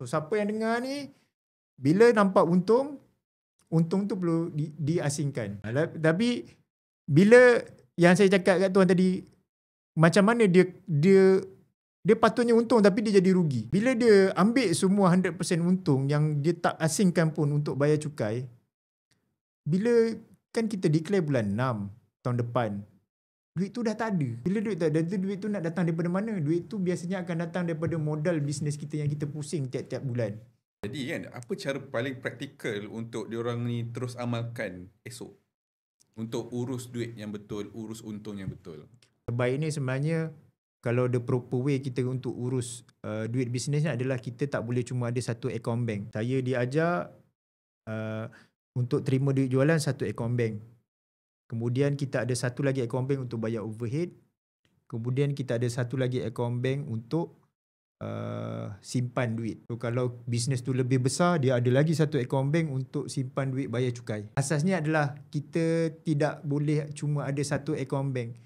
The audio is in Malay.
So, siapa yang dengar ni, bila nampak untung tu perlu diasingkan. Tapi bila yang saya cakap kat tuan tadi, macam mana dia patutnya untung tapi dia jadi rugi. Bila dia ambil semua 100% untung yang dia tak asingkan pun untuk bayar cukai, bila kan kita declare bulan 6 tahun depan, duit tu dah tak ada. Bila duit tak ada, duit tu nak datang daripada mana? Duit tu biasanya akan datang daripada modal bisnes kita yang kita pusing tiap-tiap bulan. Jadi kan, apa cara paling praktikal untuk diorang ni terus amalkan esok? Untuk urus duit yang betul, urus untung yang betul. Terbaik ni sebenarnya, kalau the proper way kita untuk urus duit bisnes ni adalah kita tak boleh cuma ada satu akaun bank. Saya diajar untuk terima duit jualan satu akaun bank. Kemudian kita ada satu lagi akaun bank untuk bayar overhead. Kemudian kita ada satu lagi akaun bank untuk simpan duit. So, kalau bisnes tu lebih besar, dia ada lagi satu akaun bank untuk simpan duit bayar cukai. Asasnya adalah kita tidak boleh cuma ada satu akaun bank.